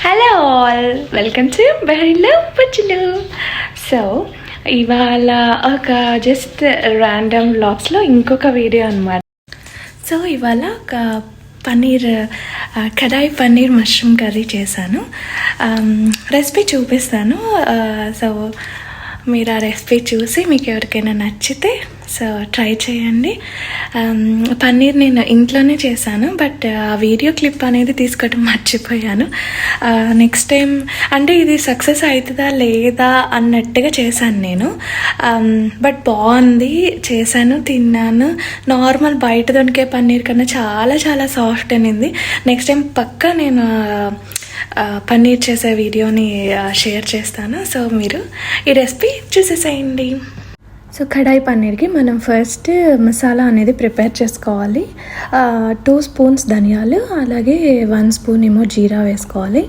Hello all, welcome to బెహరిలో పుచ్చులు. So ఇవాళ ఒక జస్ట్ ర్యాండమ్ వ్లాగ్స్లో ఇంకొక వీడియో అనమాట. సో ఇవాళ ఒక కడాయి పన్నీర్ మష్రూమ్ కర్రీ చేశాను. రెసిపీ చూపిస్తాను. సో మీరు ఆ రెసిపీ చూసి మీకు ఎవరికైనా నచ్చితే సో ట్రై చేయండి. పన్నీర్ నేను ఇంట్లోనే చేశాను, బట్ ఆ వీడియో క్లిప్ అనేది తీసుకోవడం మర్చిపోయాను. నెక్స్ట్ టైం అంటే ఇది సక్సెస్ అవుతుందా లేదా అన్నట్టుగా చేశాను నేను. బట్ బాగుంది, చేశాను, తిన్నాను. నార్మల్ బయట దొరికే పన్నీర్ కన్నా చాలా చాలా సాఫ్ట్ అనింది. నెక్స్ట్ టైం పక్కా నేను పన్నీర్ చేసే వీడియోని షేర్ చేస్తాను. సో మీరు ఈ రెసిపీ చూసేసేయండి. సో కడాయి పన్నీర్కి మనం ఫస్ట్ మసాలా అనేది ప్రిపేర్ చేసుకోవాలి. 2 స్పూన్స్ ధనియాలు, అలాగే 1 స్పూన్ ఏమో జీరా వేసుకోవాలి.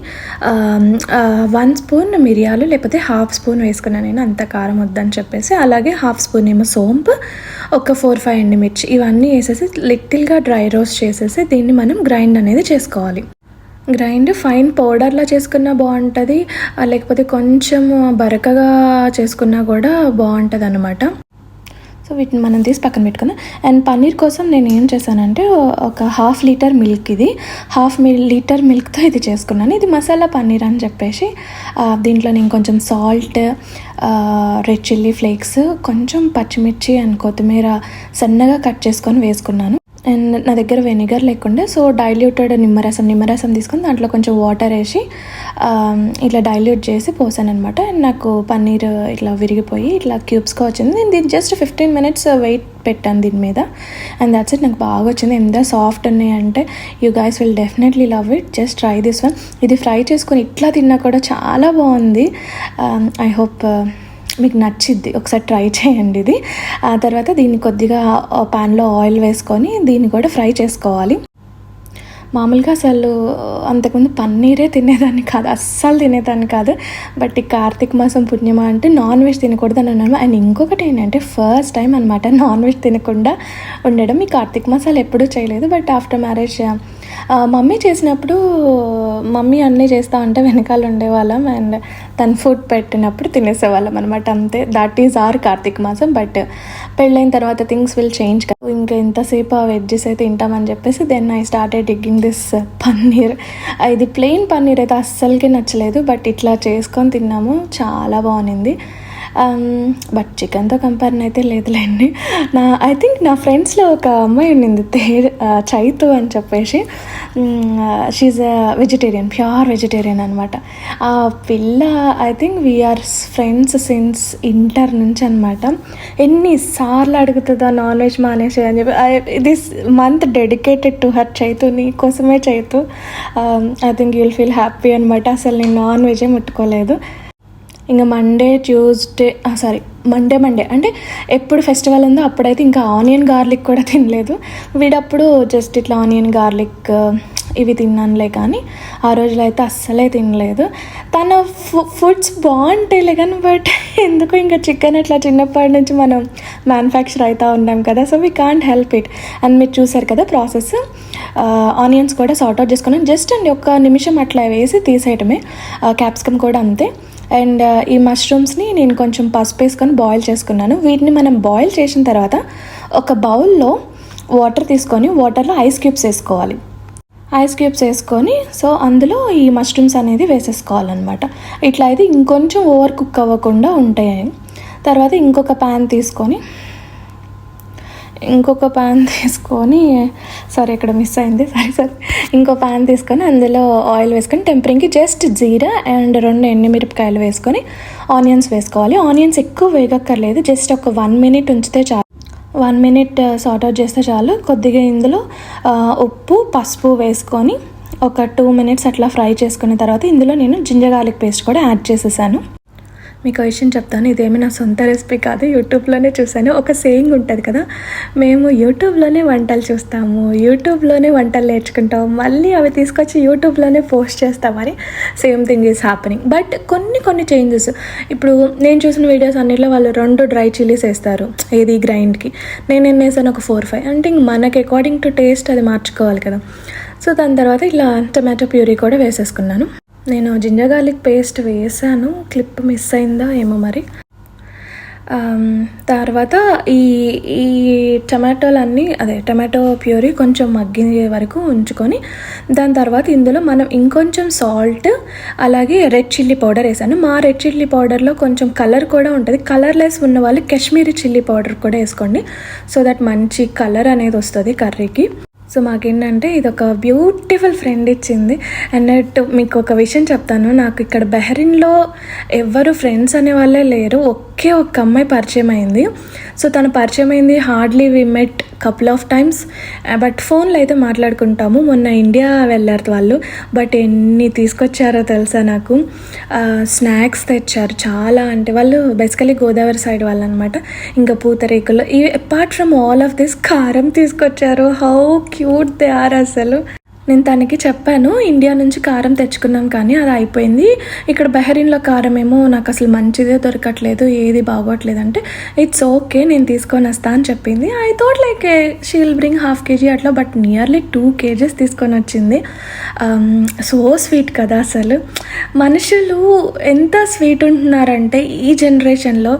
1 స్పూన్ మిరియాలు, లేకపోతే 1/2 స్పూన్ వేసుకున్నాను నేను, అంత కారం వద్దని చెప్పేసి. అలాగే 1/2 స్పూన్ ఏమో సోంపు, ఒక 4-5 ఎండుమిర్చి, ఇవన్నీ వేసేసి లిటిల్గా డ్రై రోస్ట్ చేసేసి దీన్ని మనం గ్రైండ్ అనేది చేసుకోవాలి. గ్రైండ్ ఫైన్ పౌడర్లా చేసుకున్నా బాగుంటుంది, లేకపోతే కొంచెం బరకగా చేసుకున్నా కూడా బాగుంటుంది అనమాట. సో వీటిని మనం తీసి పక్కన పెట్టుకుందాం. అండ్ పన్నీర్ కోసం నేను ఏం చేశానంటే ఒక 1/2 లీటర్ మిల్క్, ఇది 1/2 లీటర్ మిల్క్తో ఇది చేసుకున్నాను. ఇది మసాలా పన్నీర్ అని చెప్పేసి దీంట్లో నేను కొంచెం సాల్ట్, రెడ్ చిల్లీ ఫ్లేక్స్, కొంచెం పచ్చిమిర్చి అండ్ కొత్తిమీర సన్నగా కట్ చేసుకొని వేసుకున్నాను. అండ్ నా దగ్గర వెనిగర్ లేకుండే, సో డైల్యూటెడ్ నిమ్మరసం తీసుకొని దాంట్లో కొంచెం వాటర్ వేసి ఇట్లా డైల్యూట్ చేసి పోసాను అనమాట. అండ్ నాకు పన్నీర్ ఇట్లా విరిగిపోయి ఇట్లా క్యూబ్స్గా వచ్చింది. నేను దీన్ని జస్ట్ 15 minutes వెయిట్ పెట్టాను దీని మీద. And that's it. నాకు బాగా వచ్చింది. ఎంత సాఫ్ట్ ఉన్నాయి అంటే you guys will definitely love it. Just try this one. ఇది ఫ్రై చేసుకొని ఇట్లా తిన్నా కూడా చాలా బాగుంది. ఐ హోప్ మీకు నచ్చిద్ది, ఒకసారి ట్రై చేయండి ఇది. ఆ తర్వాత దీన్ని కొద్దిగా ప్యాన్లో ఆయిల్ వేసుకొని దీన్ని కూడా ఫ్రై చేసుకోవాలి. మామూలుగా అసలు అంతకుముందు పన్నీరే తినేదాన్ని కాదు, అస్సలు తినేదాన్ని కాదు. బట్ ఈ కార్తీక మాసం పుణ్యమా అంటే నాన్ వెజ్ తినకూడదని అన్నాను. అండ్ ఇంకొకటి ఏంటంటే ఫస్ట్ టైం అనమాట నాన్ వెజ్ తినకుండా ఉండడం. ఈ కార్తీక మాసాలు ఎప్పుడూ చేయలేదు, బట్ ఆఫ్టర్ మ్యారేజ్ మమ్మీ చేసినప్పుడు మమ్మీ అన్నీ చేస్తూ ఉంటే వెనకాల ఉండేవాళ్ళం. అండ్ తను ఫుడ్ పెట్టినప్పుడు తినేసేవాళ్ళం అనమాట. అంతే, దట్ ఈజ్ ఆర్ కార్తీక మాసం. బట్ పెళ్ళైన తర్వాత థింగ్స్ విల్ చేంజ్. ఇంకా ఎంతసేపు ఆ వెజ్జెస్ అయితే తింటామని చెప్పేసి then I started digging this paneer. ఇది ప్లెయిన్ పన్నీర్ అయితే అస్సలకి నచ్చలేదు, బట్ ఇట్లా చేసుకొని తిన్నాము, చాలా బాగుంది. బట్ చికెన్తో కంపేర్న్ అయితే లేదులేండి. ఐ థింక్ నా ఫ్రెండ్స్లో ఒక అమ్మాయి ఉండింది, చైతు అని చెప్పేసి. షీఈ్ వెజిటేరియన్, ప్యూర్ వెజిటేరియన్ అనమాట. ఆ పిల్ల I think we are friends since inter నుంచి అనమాట. ఎన్నిసార్లు అడుగుతుందో నాన్ వెజ్ మానేసి అని చెప్పి. This month dedicated to her. Chaitu, నీ కోసమే Chaitu. I think you will feel happy అనమాట. అసలు నేను నాన్ వెజే ముట్టుకోలేదు. ఇంకా మండే అంటే ఎప్పుడు ఫెస్టివల్ ఉందో అప్పుడైతే ఇంకా ఆనియన్ గార్లిక్ కూడా తినలేదు. వీడప్పుడు జస్ట్ ఇట్లా ఆనియన్ గార్లిక్ ఇవి తిన్నానులే, కానీ ఆ రోజులో అయితే అస్సలే తినలేదు. తన ఫుడ్స్ బాగుంటాయిలే కానీ, బట్ ఎందుకు ఇంకా చికెన్ అట్లా చిన్నప్పటి నుంచి మనం మ్యానుఫ్యాక్చర్ అవుతూ ఉన్నాం కదా, so we can't help it. And మీరు చూసారు కదా ప్రాసెస్. ఆనియన్స్ కూడా సార్ట్ అవుట్ చేసుకున్నాను. జస్ట్ అండి 1 నిమిషం అట్లా వేసి తీసేయటమే. క్యాప్సికమ్ కూడా అంతే. అండ్ ఈ మష్రూమ్స్ని నేను కొంచెం పసుపు వేసుకొని బాయిల్ చేసుకున్నాను. వీటిని మనం బాయిల్ చేసిన తర్వాత ఒక బౌల్లో వాటర్ తీసుకొని వాటర్లో ఐస్ క్యూబ్స్ వేసుకోవాలి. ఐస్ క్యూబ్స్ వేసుకొని సో అందులో ఈ మష్రూమ్స్ అనేది వేసేసుకోవాలన్నమాట. ఇట్లా అయితే ఇంకొంచెం ఓవర్ కుక్ అవ్వకుండా ఉంటాయి. తర్వాత ఇంకొక ప్యాన్ తీసుకొని ఇక్కడ మిస్ అయింది, సరే ఇంకో ప్యాన్ తీసుకొని అందులో ఆయిల్ వేసుకొని టెంపరింగ్కి జస్ట్ జీరా అండ్ 2 ఎండుమిరపకాయలు వేసుకొని ఆనియన్స్ వేసుకోవాలి. ఆనియన్స్ ఎక్కువ వేగక్కర్లేదు, జస్ట్ ఒక 1 minute ఉంచితే చాలు. 1 minute సార్ట్ అవుట్ చేస్తే చాలు. కొద్దిగా ఇందులో ఉప్పు, పసుపు వేసుకొని ఒక 2 minutes అట్లా ఫ్రై చేసుకున్న తర్వాత ఇందులో నేను జింజర్ గార్లిక్ పేస్ట్ కూడా యాడ్ చేసేసాను. మీకు విషయం చెప్తాను, ఇదేమీ నా సొంత రెసిపీ కాదు, యూట్యూబ్లోనే చూసాను. ఒక సేయింగ్ ఉంటుంది కదా, మేము యూట్యూబ్లోనే వంటలు చూస్తాము, యూట్యూబ్లోనే వంటలు నేర్చుకుంటాము, మళ్ళీ అవి తీసుకొచ్చి యూట్యూబ్లోనే పోస్ట్ చేస్తామని. Same thing is happening. But కొన్ని చేంజెస్. ఇప్పుడు నేను చూసిన వీడియోస్ అన్నిట్లో వాళ్ళు 2 డ్రై చిల్లీస్ వేస్తారు ఏది గ్రైండ్కి. నేను ఎన్ని వేసాను, ఒక 4-5. అంటే ఇంక మనకి అకార్డింగ్ టు టేస్ట్ అది మార్చుకోవాలి కదా. సో దాని తర్వాత ఇట్లా టమాటో ప్యూరీ కూడా వేసేసుకున్నాను. నేను జింజర్ గార్లిక్ పేస్ట్ వేసాను, క్లిప్ మిస్ అయిందా ఏమో మరి. తర్వాత ఈ ఈ టమాటోలన్నీ టమాటో ప్యూరీ కొంచెం మగ్గే వరకు ఉంచుకొని దాని తర్వాత ఇందులో మనం ఇంకొంచెం సాల్ట్ అలాగే రెడ్ చిల్లీ పౌడర్ వేసాను. మా రెడ్ చిల్లీ పౌడర్లో కొంచెం కలర్ కూడా ఉంటుంది. కలర్లెస్ ఉన్న వాళ్ళు కాశ్మీరీ చిల్లీ పౌడర్ కూడా వేసుకోండి, సో దట్ మంచి కలర్ అనేది వస్తుంది కర్రీకి. సో మాకేంటంటే ఇది ఒక బ్యూటిఫుల్ ఫ్రెండ్ ఇచ్చింది. అండ్ మీకు ఒక విషయం చెప్తాను, నాకు ఇక్కడ బెహ్రీన్లో ఎవరు ఫ్రెండ్స్ అనే వాళ్ళే లేరు. ఒకే ఒక్క అమ్మాయి పరిచయం అయింది. సో తను పరిచయం అయింది, hardly we met couple of times, but ఫోన్లో అయితే మాట్లాడుకుంటాము. మొన్న ఇండియా వెళ్ళారు వాళ్ళు, బట్ ఎన్ని తీసుకొచ్చారో తెలుసా నాకు. స్నాక్స్ తెచ్చారు చాలా, అంటే వాళ్ళు బేసికలీ గోదావరి సైడ్ వాళ్ళు అనమాట. ఇంకా పూతరేకులు, apart from all of this కారం తీసుకొచ్చారు. హౌ క్యూట్ దే ఆర్ అసలు. నేను తనకి చెప్పాను ఇండియా నుంచి కారం తెచ్చుకున్నాం కానీ అది అయిపోయింది, ఇక్కడ బెహ్రీన్లో కారం ఏమో నాకు అసలు మంచిదే దొరకట్లేదు, ఏది బాగోట్లేదు అంటే ఇట్స్ ఓకే నేను తీసుకొని వస్తా అని చెప్పింది. I thought like she will bring 1/2 kg అట్లా, బట్ నియర్లీ 2 kgs తీసుకొని వచ్చింది. సో స్వీట్ కదా అసలు. మనుషులు ఎంత స్వీట్ ఉంటున్నారంటే ఈ జనరేషన్లో,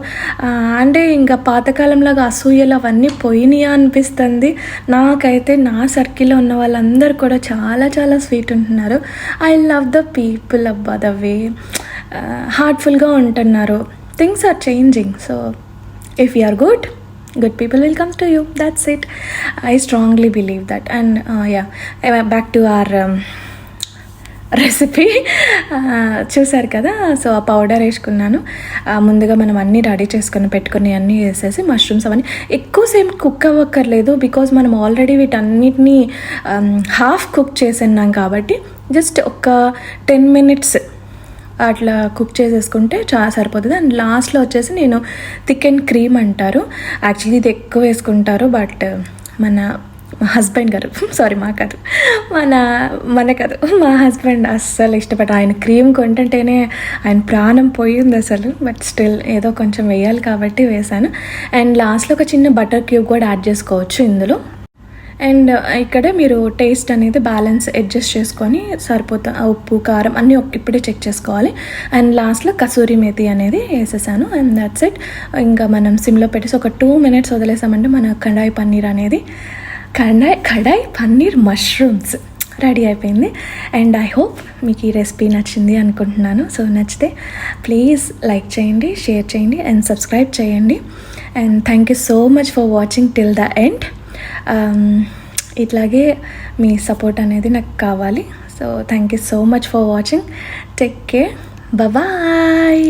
అంటే ఇంకా పాతకాలంలాగా అసూయలు అవన్నీ పోయినాయా అనిపిస్తుంది నాకైతే. నా సర్కిల్లో ఉన్న వాళ్ళందరూ కూడా చాలా చాలా స్వీట్ ఉంటున్నారు. ఐ లవ్ ద పీపుల్ అబ్బా, ద వే హార్ట్ఫుల్గా ఉంటున్నారు. Things are changing. So if you are good people will come to you. That's it. I strongly believe that. And back to our recipe. చూసారు కదా. So ఆ powder వేసుకున్నాను. ముందుగా మనం అన్నీ రెడీ చేసుకొని పెట్టుకుని అన్నీ వేసేసి మష్రూమ్స్ అవన్నీ ఎక్కువసేపు కుక్ అవ్వక్కర్లేదు, బికాజ్ మనం ఆల్రెడీ వీటన్నిటినీ హాఫ్ కుక్ చేసిన్నాం కాబట్టి జస్ట్ ఒక 10 minutes అట్లా కుక్ చేసేసుకుంటే చాలా సరిపోతుంది. అండ్ లాస్ట్లో వచ్చేసి నేను థిక్ అండ్ క్రీమ్ అంటారు, యాక్చువల్లీ ఇది ఎక్కువ వేసుకుంటారు, బట్ మా హస్బెండ్ గారు, సారీ మా హస్బెండ్ అస్సలు ఇష్టపడ్డ. ఆయన క్రీమ్ కొంటుంటేనే ఆయన ప్రాణం పోయింది అసలు, బట్ స్టిల్ ఏదో కొంచెం వేయాలి కాబట్టి వేసాను. అండ్ లాస్ట్లో ఒక చిన్న బటర్ క్యూబ్ కూడా యాడ్ చేసుకోవచ్చు ఇందులో. అండ్ ఇక్కడ మీరు టేస్ట్ అనేది బ్యాలెన్స్ అడ్జస్ట్ చేసుకొని సరిపోతా, ఉప్పు కారం అన్నీ ఇప్పుడే చెక్ చేసుకోవాలి. అండ్ లాస్ట్లో కసూరి మేతి అనేది వేసేసాను. And that's it. ఇంకా మనం సిమ్లో పెట్టేసి ఒక 2 minutes వదిలేసామంటే మన కడాయి పన్నీర్ అనేది కడాయి పన్నీర్ మష్రూమ్స్ రెడీ అయిపోయింది. అండ్ ఐ హోప్ మీకు ఈ రెసిపీ నచ్చింది అనుకుంటున్నాను. సో నచ్చితే ప్లీజ్ లైక్ చేయండి, షేర్ చేయండి అండ్ సబ్స్క్రైబ్ చేయండి. And thank you so much for watching till the end. ఇట్లాగే మీ సపోర్ట్ అనేది నాకు కావాలి. So thank you so much for watching. Take care, bye.